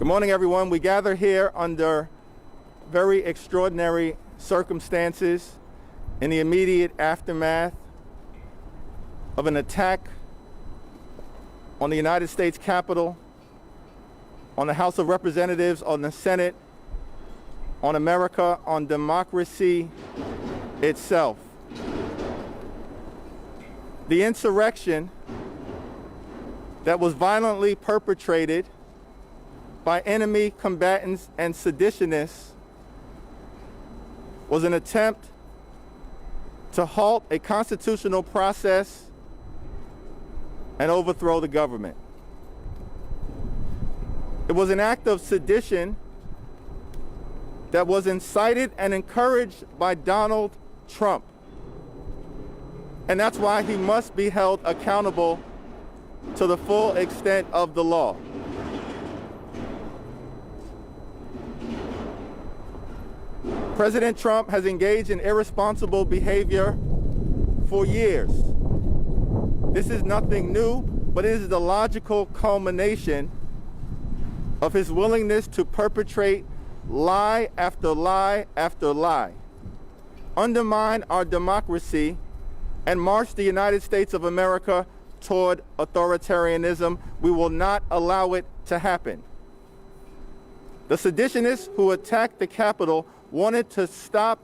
Good morning, everyone. We gather here under very extraordinary circumstances in the immediate aftermath of an attack on the United States Capitol, on the House of Representatives, on the Senate, on America, on democracy itself. The insurrection that was violently perpetrated by enemy combatants and seditionists was an attempt to halt a constitutional process and overthrow the government. It was an act of sedition that was incited and encouraged by Donald Trump. And that's why he must be held accountable to the full extent of the law. President Trump has engaged in irresponsible behavior for years. This is nothing new, but it is the logical culmination of his willingness to perpetrate lie after lie after lie, undermine our democracy, and march the United States of America toward authoritarianism. We will not allow it to happen. The seditionists who attacked the Capitol wanted to stop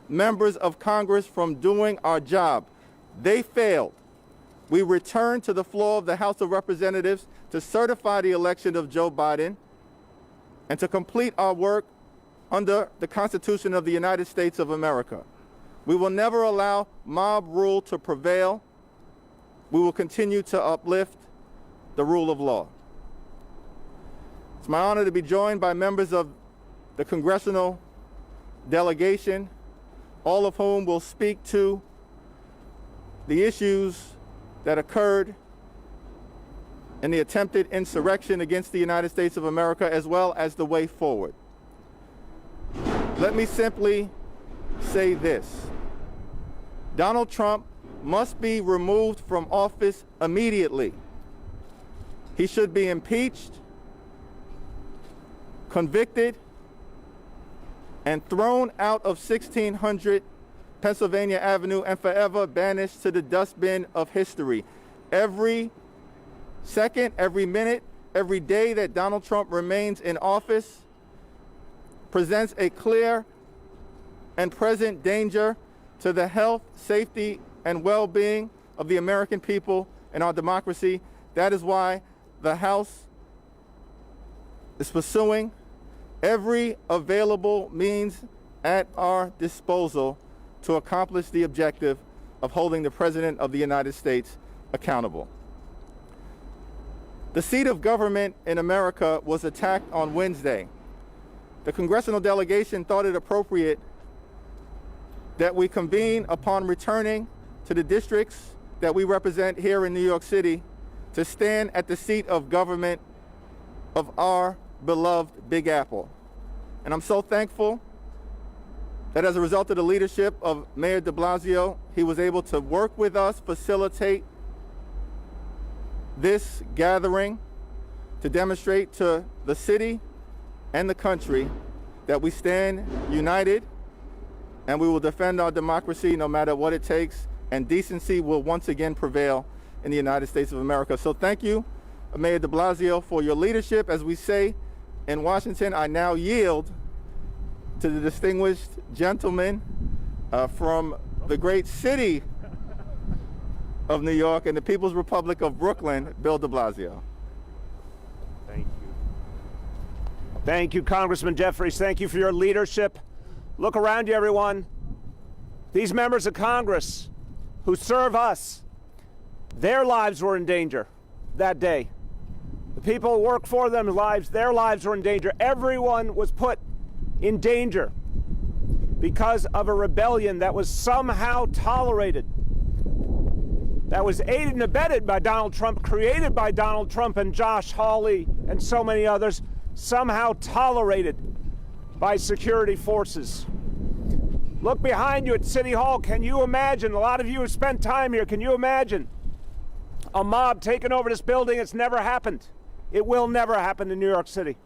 members of Congress from doing our job. They failed. We returned to the floor of the House of Representatives to certify the election of Joe Biden and to complete our work under the Constitution of the United States of America. We will never allow mob rule to prevail. We will continue to uplift the rule of law. It's my honor to be joined by members of the Congressional Delegation, all of whom will speak to the issues that occurred in the attempted insurrection against the United States of America, as well as the way forward. Let me simply say this. Donald Trump must be removed from office immediately. He should be impeached, convicted, and thrown out of 1600 Pennsylvania Avenue and forever banished to the dustbin of history. Every second, every minute, every day that Donald Trump remains in office presents a clear and present danger to the health, safety, and well-being of the American people and our democracy. That is why the House is pursuing every available means at our disposal to accomplish the objective of holding the President of the United States accountable. The seat of government in America was attacked on Wednesday. The Congressional Delegation thought it appropriate that we convene upon returning to the districts that we represent here in New York City to stand at the seat of government of our beloved Big Apple. And I'm so thankful that as a result of the leadership of Mayor de Blasio, he was able to work with us, facilitate this gathering to demonstrate to the city and the country that we stand united and we will defend our democracy no matter what it takes, and decency will once again prevail in the United States of America. So thank you, Mayor de Blasio, for your leadership. As we say in Washington, I now yield to the distinguished gentleman from the great city of New York and the People's Republic of Brooklyn, Bill de Blasio. Thank you. Thank you, Congressman Jeffries. Thank you for your leadership. Look around you, everyone. These members of Congress who serve us, their lives were in danger that day. The people who work for them, their lives were in danger. Everyone was put in danger because of a rebellion that was somehow tolerated, that was aided and abetted by Donald Trump, created by Donald Trump and Josh Hawley and so many others, somehow tolerated by security forces. Look behind you at City Hall. Can you imagine? A lot of you have spent time here. Can you imagine a mob taking over this building? It's never happened. It will never happen in New York City.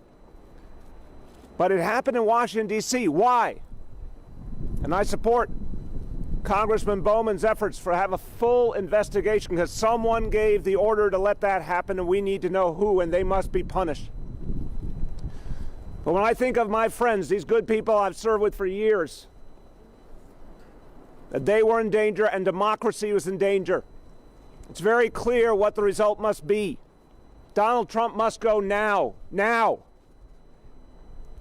But it happened in Washington, D.C. Why? And I support Congressman Bowman's efforts for have a full investigation, because someone gave the order to let that happen, and we need to know who, and they must be punished. But when I think of my friends, these good people I've served with for years, that they were in danger and democracy was in danger, it's very clear what the result must be. Donald Trump must go now. Now.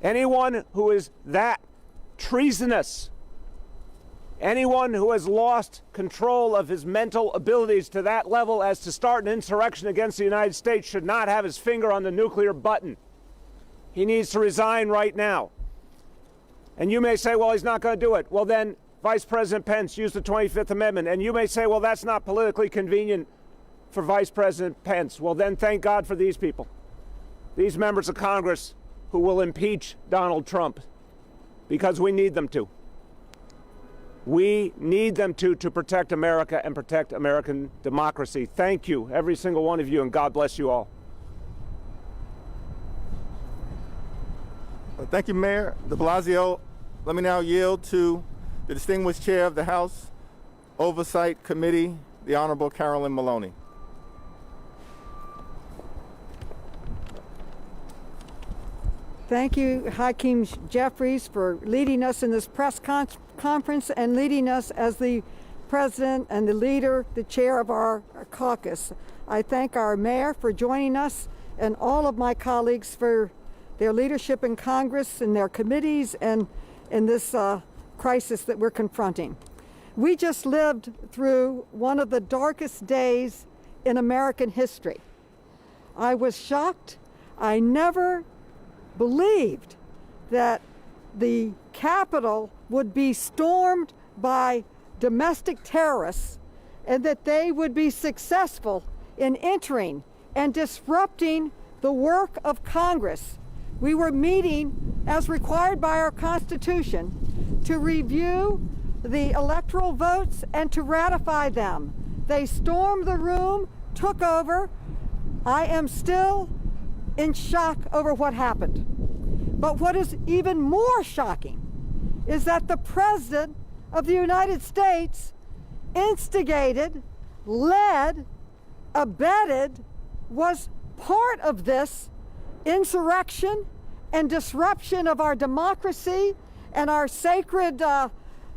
Anyone who is that treasonous, anyone who has lost control of his mental abilities to that level as to start an insurrection against the United States should not have his finger on the nuclear button. He needs to resign right now. And you may say, well, he's not going to do it. Well, then Vice President Pence used the 25th Amendment. And you may say, well, that's not politically convenient for Vice President Pence. Well, then thank God for these people, these members of Congress who will impeach Donald Trump, because we need them to. We need them to protect America and protect American democracy. Thank you, every single one of you, and God bless you all. Thank you, Mayor de Blasio. Let me now yield to the distinguished chair of the House Oversight Committee, the Honorable Carolyn Maloney. Thank you, Hakeem Jeffries, for leading us in this press conference and leading us as the president and the leader, the chair of our caucus. I thank our mayor for joining us and all of my colleagues for their leadership in Congress and their committees and in this crisis that we're confronting. We just lived through one of the darkest days in American history. I was shocked. I never believed that the Capitol would be stormed by domestic terrorists and that they would be successful in entering and disrupting the work of Congress. We were meeting, as required by our Constitution, to review the electoral votes and to ratify them. They stormed the room, took over. I am still in shock over what happened. But what is even more shocking is that the President of the United States instigated, led, abetted, was part of this insurrection and disruption of our democracy and our sacred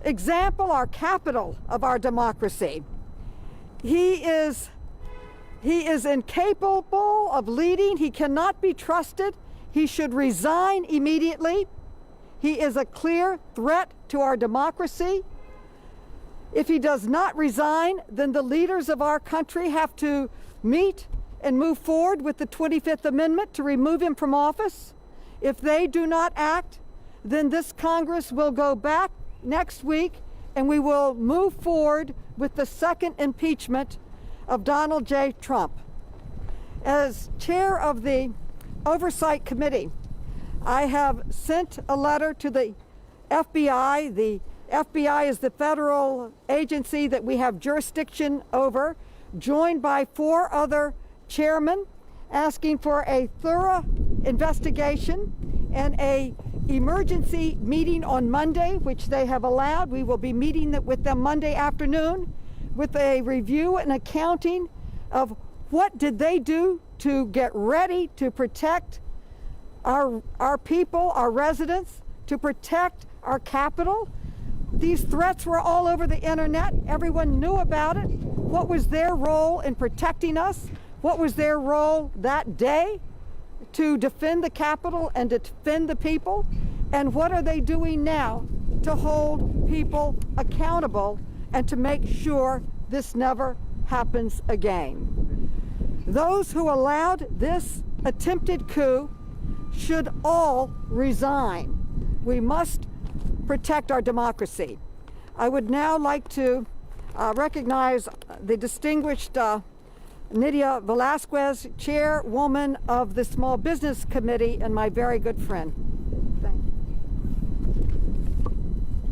example, our capital of our democracy. He is incapable of leading. He cannot be trusted. He should resign immediately. He is a clear threat to our democracy. If he does not resign, then the leaders of our country have to meet and move forward with the 25th Amendment to remove him from office. If they do not act, then this Congress will go back next week and we will move forward with the second impeachment of Donald J. Trump. As chair of the Oversight Committee, I have sent a letter to the FBI. The FBI is the federal agency that we have jurisdiction over, joined by 4 other chairmen, asking for a thorough investigation and a emergency meeting on Monday, which they have allowed. We will be meeting with them Monday afternoon with a review and accounting of what did they do to get ready to protect our people, our residents, to protect our capital. These threats were all over the internet. Everyone knew about it. What was their role in protecting us? What was their role that day to defend the Capitol and to defend the people? And what are they doing now to hold people accountable and to make sure this never happens again? Those who allowed this attempted coup should all resign. We must protect our democracy. I would now like to recognize the distinguished Nydia Velasquez, chairwoman of the Small Business Committee and my very good friend. Thank you.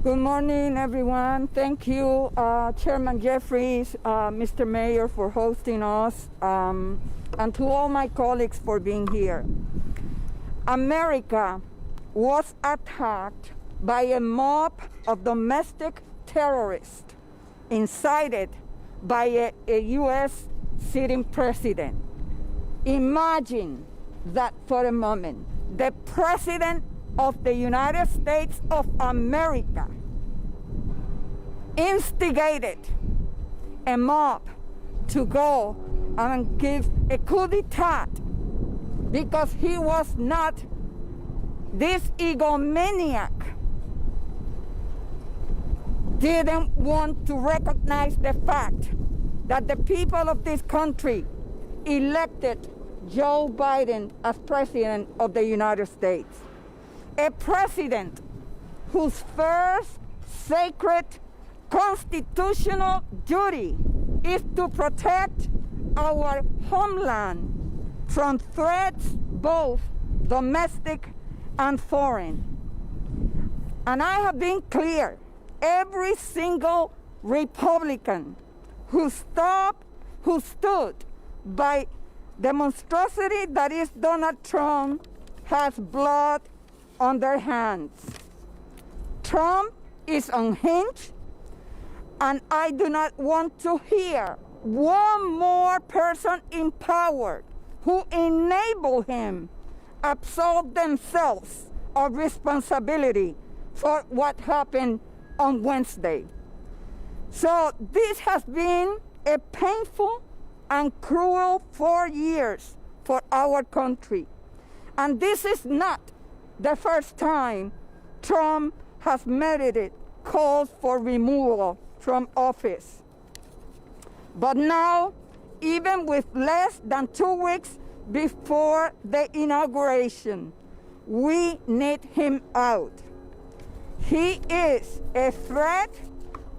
Good morning, everyone. Thank you, Chairman Jeffries, Mr. Mayor, for hosting us, and to all my colleagues for being here. America was attacked by a mob of domestic terrorists incited by a U.S. sitting president. Imagine that for a moment. The President of the United States of America instigated a mob to go and give a coup d'etat because he was not this egomaniac didn't want to recognize the fact that the people of this country elected Joe Biden as President of the United States. A president whose first sacred constitutional duty is to protect our homeland from threats both domestic and foreign. And I have been clear, every single Republican who stood by the monstrosity that is Donald Trump has blood on their hands. Trump is unhinged, and I do not want to hear one more person in power who enable him absolve themselves of responsibility for what happened on Wednesday. So this has been a painful and cruel 4 years for our country. And this is not the first time Trump has merited calls for removal from office. But now, even with less than 2 weeks before the inauguration, we need him out. He is a threat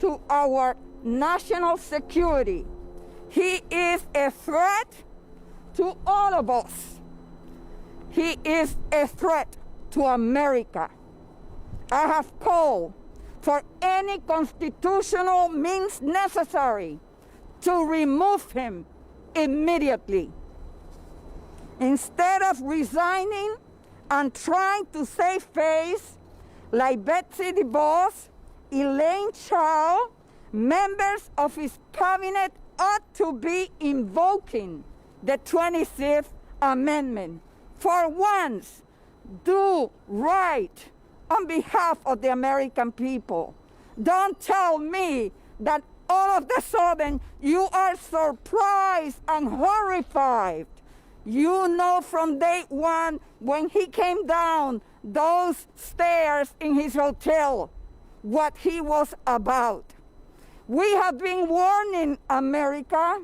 to our national security. He is a threat to all of us. He is a threat to America. I have called for any constitutional means necessary to remove him immediately. Instead of resigning and trying to save face, like Betsy DeVos, Elaine Chao, members of his cabinet ought to be invoking the 25th Amendment. For once, do right on behalf of the American people. Don't tell me that all of a sudden you are surprised and horrified. You know from day one when he came down those stairs in his hotel what he was about. We have been warning America,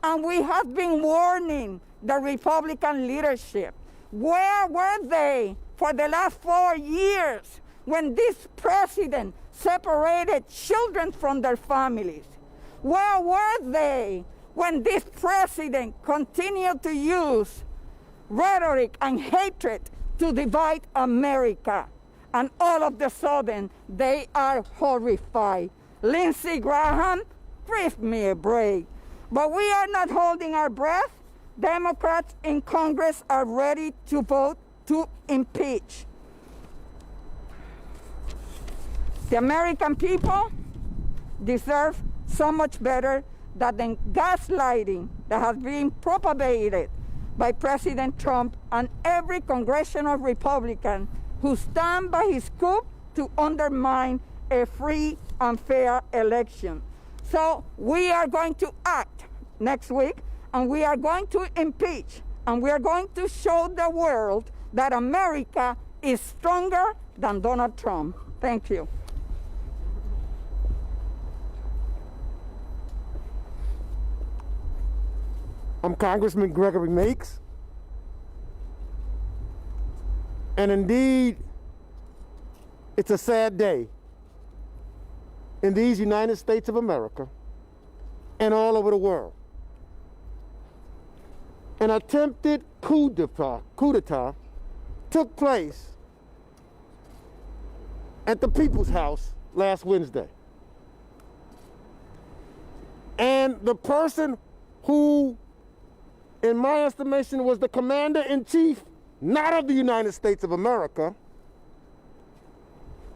and we have been warning the Republican leadership. Where were they for the last 4 years when this president separated children from their families? Where were they when this president continued to use rhetoric and hatred to divide America? And all of a sudden, they are horrified. Lindsey Graham, give me a break. But we are not holding our breath. Democrats in Congress are ready to vote to impeach. The American people deserve so much better than the gaslighting that has been propagated by President Trump and every congressional Republican who stand by his coup to undermine a free and fair election. So we are going to act next week, and we are going to impeach, and we are going to show the world that America is stronger than Donald Trump. Thank you. I'm Congressman Gregory Meeks. And indeed, it's a sad day in these United States of America and all over the world. An attempted coup d'etat took place at the People's House last Wednesday. And the person who, in my estimation, was the commander-in-chief, not of the United States of America,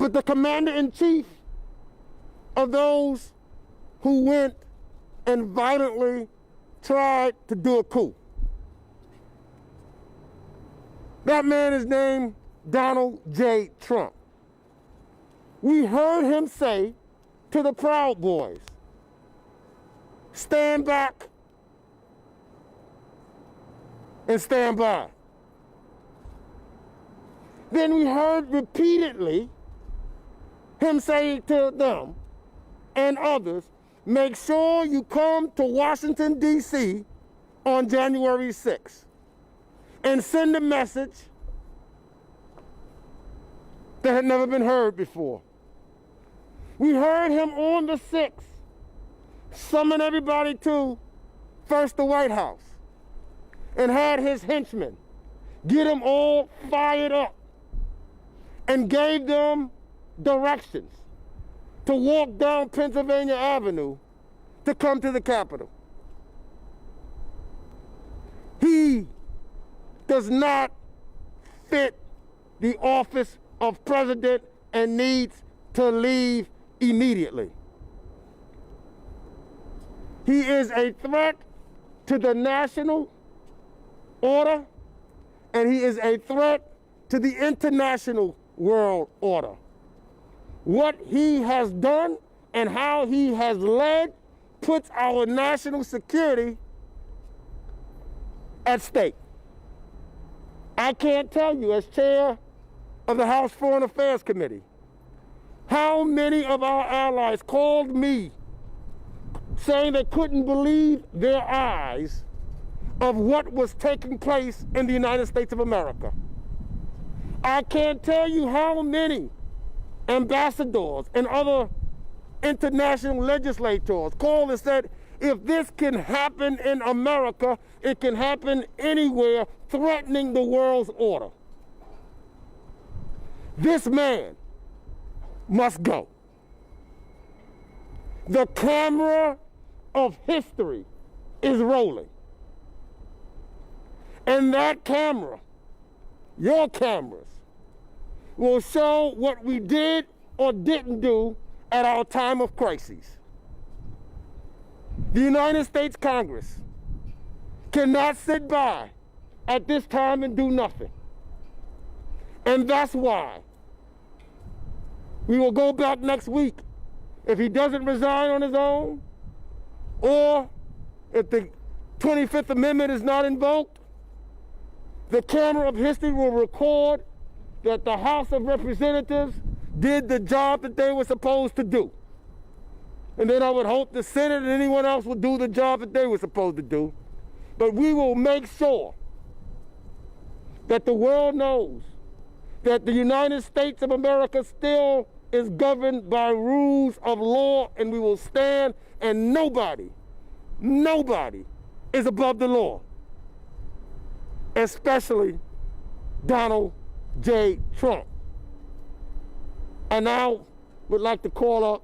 but the commander-in-chief of those who went and violently tried to do a coup. That man is named Donald J. Trump. We heard him say to the Proud Boys, stand back and stand by. Then we heard repeatedly him say to them and others, make sure you come to Washington, D.C. on January 6th and send a message that had never been heard before. We heard him on the 6th summon everybody to first the White House and had his henchmen get them all fired up and gave them directions to walk down Pennsylvania Avenue to come to the Capitol. He does not fit the office of president and needs to leave immediately. He is a threat to the national order, and he is a threat to the international world order. What he has done and how he has led puts our national security at stake. I can't tell you, as chair of the House Foreign Affairs Committee, how many of our allies called me saying they couldn't believe their eyes of what was taking place in the United States of America. I can't tell you how many ambassadors and other international legislators called and said, if this can happen in America, it can happen anywhere, threatening the world's order. This man must go. The camera of history is rolling. And that camera, your cameras, will show what we did or didn't do at our time of crises. The United States Congress cannot sit by at this time and do nothing. And that's why we will go back next week if he doesn't resign on his own, or if the 25th Amendment is not invoked. The camera of history will record that the House of Representatives did the job that they were supposed to do. And then I would hope the Senate and anyone else would do the job that they were supposed to do. But we will make sure that the world knows that the United States of America still is governed by rules of law, and we will stand, and nobody is above the law, especially Donald J. Trump. I now would like to call up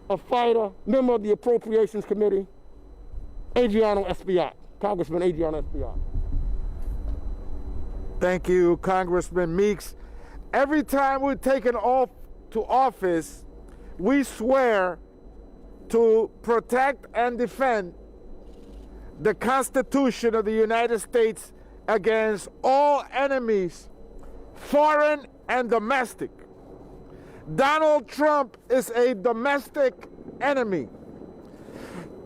a fighter, member of the Appropriations Committee, Adriano Espaillat, Congressman Adriano Espaillat. Thank you, Congressman Meeks. Every time we're taken off to office, we swear to protect and defend the Constitution of the United States against all enemies, foreign and domestic. Donald Trump is a domestic enemy.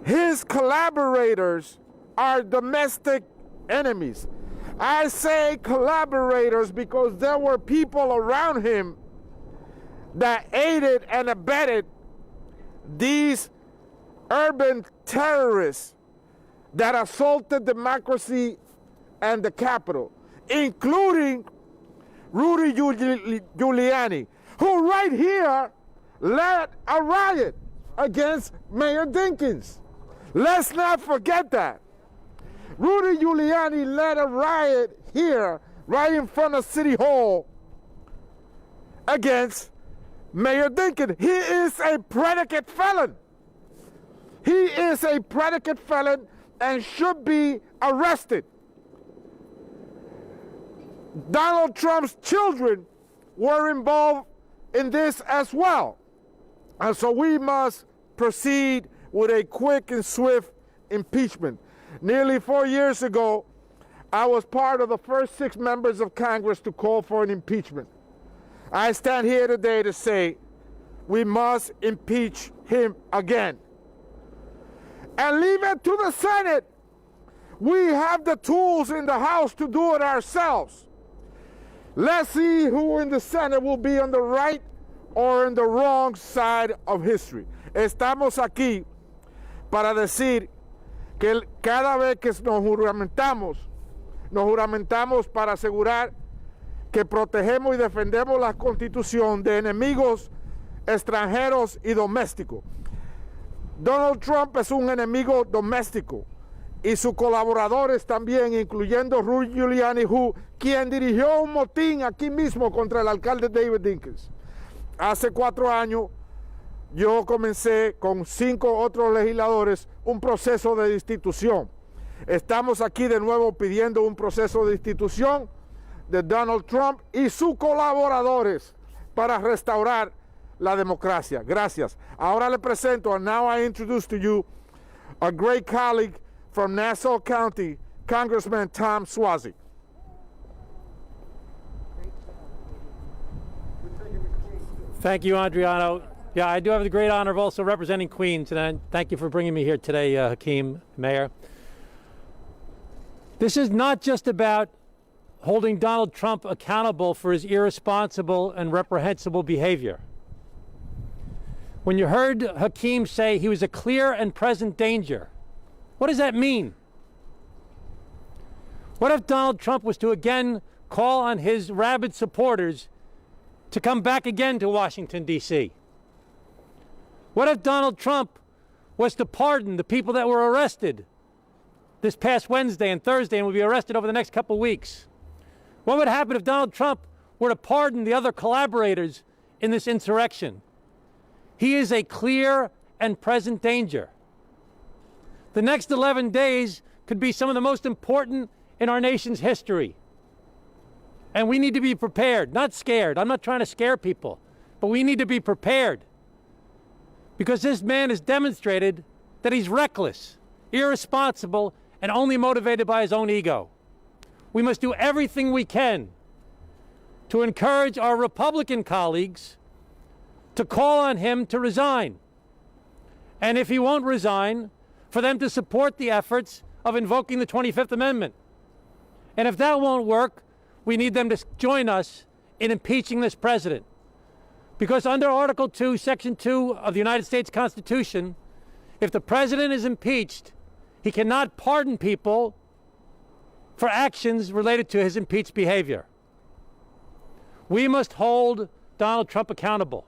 His collaborators are domestic enemies. I say collaborators because there were people around him that aided and abetted these urban terrorists that assaulted democracy and the Capitol, including Rudy Giuliani, who right here led a riot against Mayor Dinkins. Let's not forget that. Rudy Giuliani led a riot here, right in front of City Hall, against Mayor Dinkins. He is a predicate felon. He is a predicate felon and should be arrested. Donald Trump's children were involved in this as well. And so we must proceed with a quick and swift impeachment. Nearly 4 years ago, I was part of the first 6 members of Congress to call for an impeachment. I stand here today to say we must impeach him again. And leave it to the Senate. We have the tools in the House to do it ourselves. Let's see who in the Senate will be on the right or on the wrong side of history. Estamos aquí para decir que cada vez que nos juramentamos para asegurar que protegemos y defendemos la Constitución de enemigos extranjeros y domésticos. Donald Trump es un enemigo doméstico y sus colaboradores también, incluyendo Rudy Giuliani, quien dirigió un motín aquí mismo contra el alcalde David Dinkins. Hace 4 años yo comencé con 5 otros legisladores un proceso de destitución. Estamos aquí de nuevo pidiendo un proceso de destitución de Donald Trump y sus colaboradores para restaurar la democracia. Gracias. Ahora le presento, and now I introduce to you a great colleague from Nassau County, Congressman Tom Suozzi. Thank you, Adriano. Yeah, I do have the great honor of also representing Queens, and thank you for bringing me here today, Hakeem, Mayor. This is not just about holding Donald Trump accountable for his irresponsible and reprehensible behavior. When you heard Hakeem say he was a clear and present danger, what does that mean? What if Donald Trump was to again call on his rabid supporters to come back again to Washington, D.C.? What if Donald Trump was to pardon the people that were arrested this past Wednesday and Thursday and will be arrested over the next couple weeks? What would happen if Donald Trump were to pardon the other collaborators in this insurrection? He is a clear and present danger. The next 11 days could be some of the most important in our nation's history. And we need to be prepared, not scared. I'm not trying to scare people, but we need to be prepared. Because this man has demonstrated that he's reckless, irresponsible, and only motivated by his own ego. We must do everything we can to encourage our Republican colleagues to call on him to resign. And if he won't resign, for them to support the efforts of invoking the 25th Amendment. And if that won't work, we need them to join us in impeaching this president. Because under Article 2, Section 2 of the United States Constitution, if the president is impeached, he cannot pardon people for actions related to his impeached behavior. We must hold Donald Trump accountable,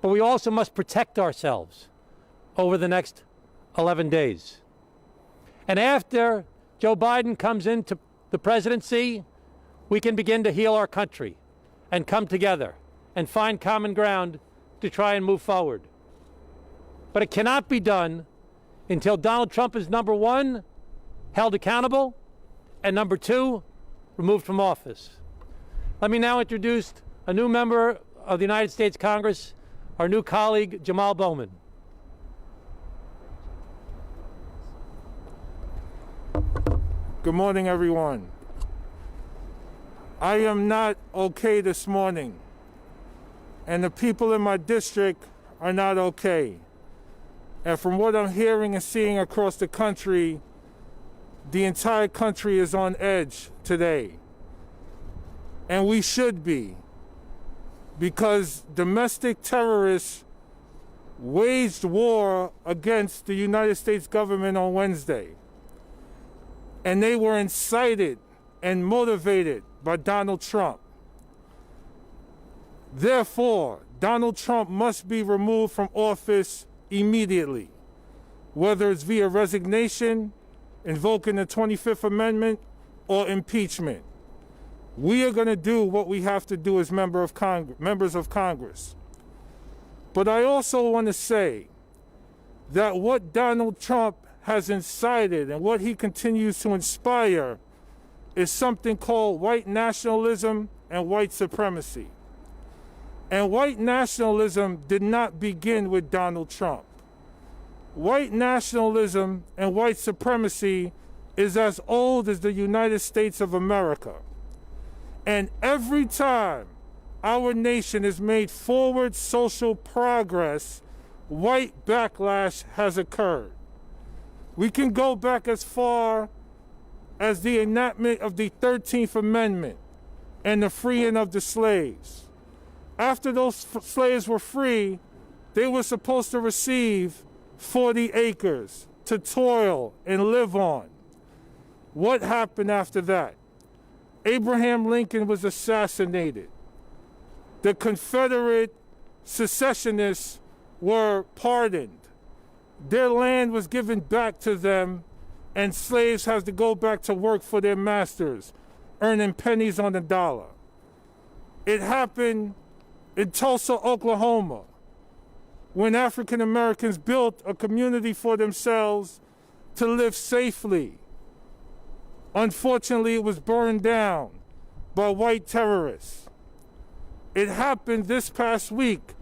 but we also must protect ourselves over the next 11 days. And after Joe Biden comes into the presidency, we can begin to heal our country and come together and find common ground to try and move forward. But it cannot be done until Donald Trump is, number one, held accountable, and number two, removed from office. Let me now introduce a new member of the United States Congress, our new colleague, Jamal Bowman. Good morning, everyone. I am not okay this morning, and the people in my district are not okay. And from what I'm hearing and seeing across the country, the entire country is on edge today. And we should be, because domestic terrorists waged war against the United States government on Wednesday. And they were incited and motivated by Donald Trump. Therefore, Donald Trump must be removed from office immediately, whether it's via resignation, invoking the 25th Amendment, or impeachment. We are going to do what we have to do as members of Congress. But I also want to say that what Donald Trump has incited and what he continues to inspire is something called white nationalism and white supremacy. And white nationalism did not begin with Donald Trump. White nationalism and white supremacy is as old as the United States of America. And every time our nation has made forward social progress, white backlash has occurred. We can go back as far as the enactment of the 13th Amendment and the freeing of the slaves. After those slaves were free, they were supposed to receive 40 acres to toil and live on. What happened after that? Abraham Lincoln was assassinated. The Confederate secessionists were pardoned. Their land was given back to them, and slaves had to go back to work for their masters, earning pennies on the dollar. It happened in Tulsa, Oklahoma, when African Americans built a community for themselves to live safely. Unfortunately, it was burned down by white terrorists. It happened this past week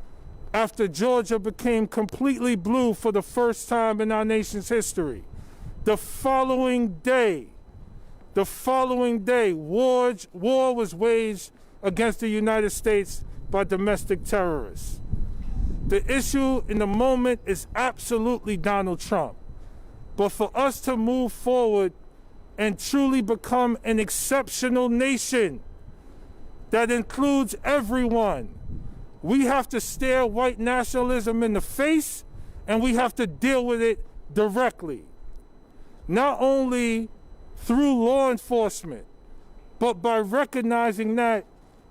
after Georgia became completely blue for the first time in our nation's history. The following day, war was waged against the United States by domestic terrorists. The issue in the moment is absolutely Donald Trump. But for us to move forward and truly become an exceptional nation that includes everyone, we have to stare white nationalism in the face, and we have to deal with it directly. Not only through law enforcement, but by recognizing that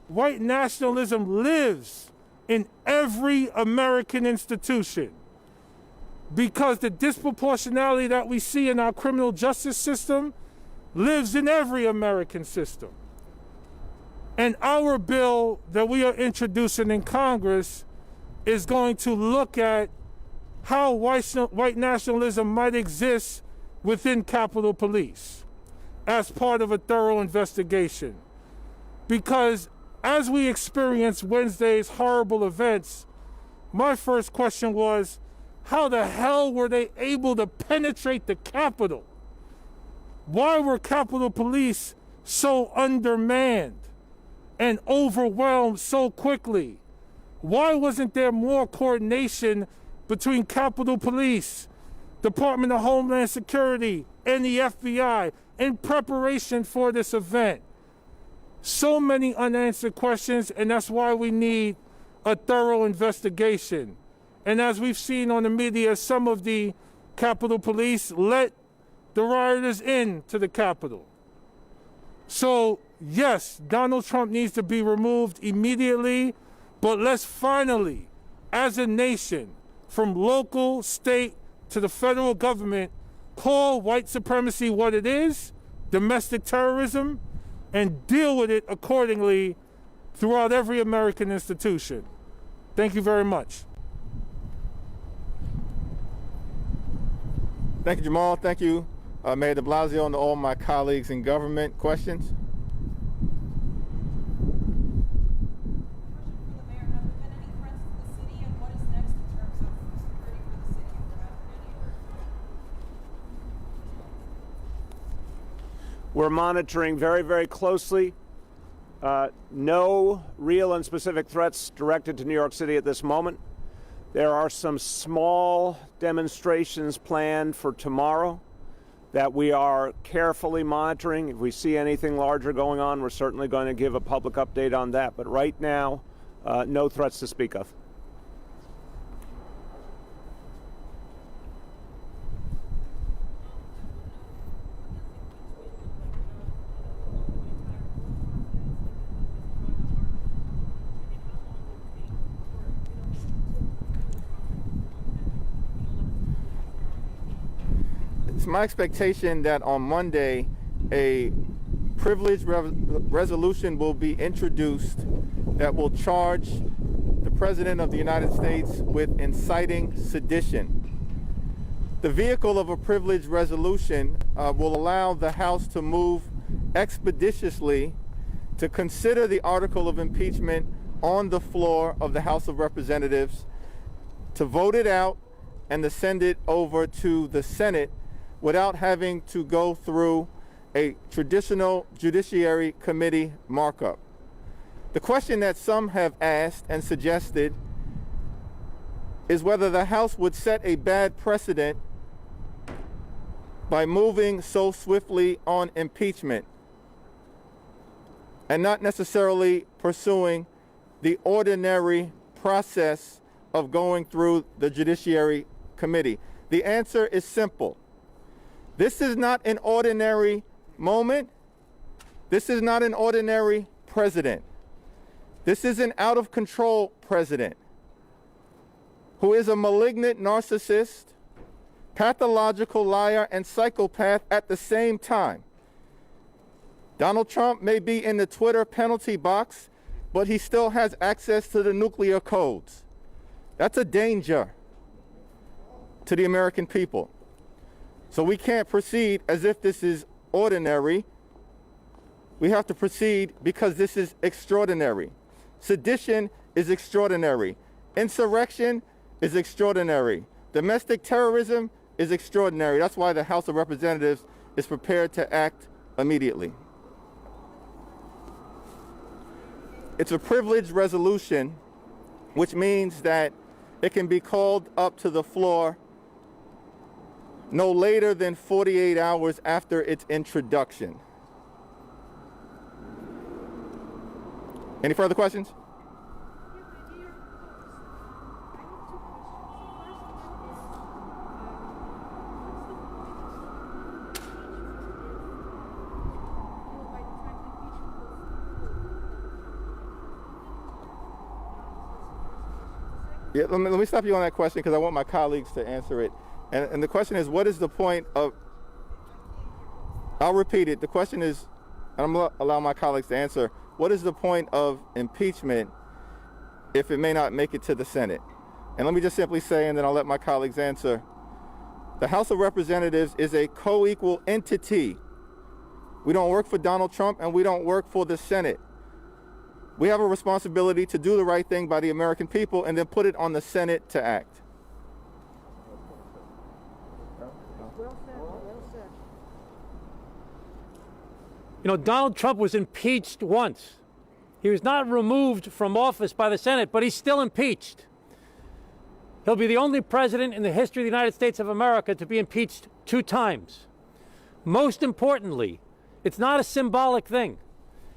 white nationalism lives in every American institution, because the disproportionality that we see in our criminal justice system lives in every American system. And our bill that we are introducing in Congress is going to look at how white nationalism might exist within Capitol Police as part of a thorough investigation. Because as we experienced Wednesday's horrible events, my first question was, how the hell were they able to penetrate the Capitol? Why were Capitol Police so undermanned and overwhelmed so quickly? Why wasn't there more coordination between Capitol Police, Department of Homeland Security, and the FBI in preparation for this event? So many unanswered questions, and that's why we need a thorough investigation. And as we've seen on the media, some of the Capitol Police let the rioters in to the Capitol. So, yes, Donald Trump needs to be removed immediately, but let's finally, as a nation, from local, state, to the federal government, call white supremacy what it is, domestic terrorism, and deal with it accordingly throughout every American institution. Thank you very much. Thank you, Jamal. Thank you, Mayor de Blasio, and to all my colleagues in government. Questions? We're monitoring very, very closely. No real and specific threats directed to New York City at this moment. There are some small demonstrations planned for tomorrow that we are carefully monitoring. If we see anything larger going on, we're certainly going to give a public update on that. But right now, no threats to speak of. It's my expectation that on Monday, a privileged resolution will be introduced that will charge the President of the United States with inciting sedition. The vehicle of a privileged resolution will allow the House to move expeditiously to consider the article of impeachment on the floor of the House of Representatives, to vote it out, and to send it over to the Senate without having to go through a traditional Judiciary Committee markup. The question that some have asked and suggested is whether the House would set a bad precedent by moving so swiftly on impeachment and not necessarily pursuing the ordinary process of going through the Judiciary Committee. The answer is simple. This is not an ordinary moment. This is not an ordinary president. This is an out-of-control president who is a malignant narcissist, pathological liar, and psychopath at the same time. Donald Trump may be in the Twitter penalty box, but he still has access to the nuclear codes. That's a danger to the American people. So we can't proceed as if this is ordinary. We have to proceed because this is extraordinary. Sedition is extraordinary. Insurrection is extraordinary. Domestic terrorism is extraordinary. That's why the House of Representatives is prepared to act immediately. It's a privileged resolution, which means that it can be called up to the floor no later than 48 hours after its introduction. Any further questions? Yeah, let me stop you on that question because I want my colleagues to answer it. And the question is, what is the point of, I'll repeat it. The question is, and I'm going to allow my colleagues to answer, what is the point of impeachment if it may not make it to the Senate? And let me just simply say, and then I'll let my colleagues answer, the House of Representatives is a co-equal entity. We don't work for Donald Trump and we don't work for the Senate. We have a responsibility to do the right thing by the American people and then put it on the Senate to act. You know, Donald Trump was impeached once. He was not removed from office by the Senate, but he's still impeached. He'll be the only president in the history of the United States of America to be impeached 2 times. Most importantly, it's not a symbolic thing.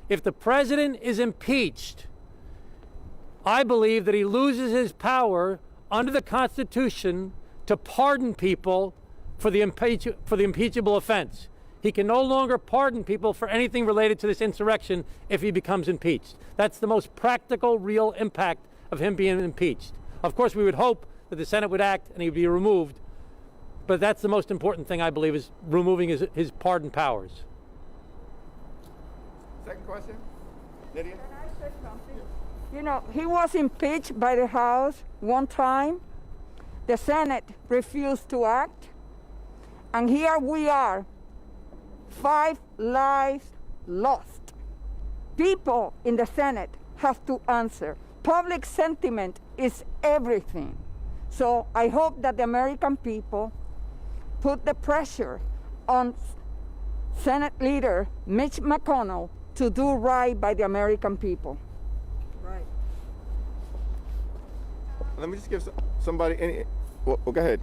If the president is impeached, I believe that he loses his power under the Constitution to pardon people for the impeachable offense. He can no longer pardon people for anything related to this insurrection if he becomes impeached. That's the most practical, real impact of him being impeached. Of course, we would hope that the Senate would act and he'd be removed, but that's the most important thing, I believe, is removing his pardon powers. Second question, Lydia? Can I say something? You know, he was impeached by the House one time. The Senate refused to act. And here we are, 5 lives lost. People in the Senate have to answer. Public sentiment is everything. So I hope that the American people put the pressure on Senate Leader Mitch McConnell to do right by the American people. Right. Let me just give somebody any. Well, go ahead.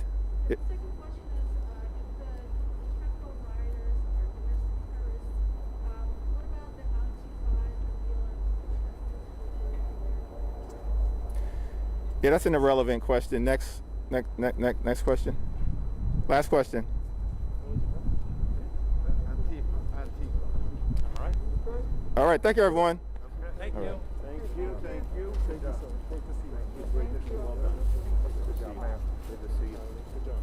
The second question is, if the Capitol rioters are domestic terrorists, what about the Antifa and Yeah, that's an irrelevant question. Next question. Last question. All right, thank you, everyone. Thank you. Thank you. Thank you. Thank you. Great to see you. Great to see you. Well done. Good job, man. Good to see you. Good job.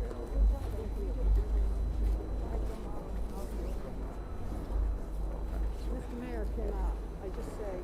Mr. Mayor, can I just say,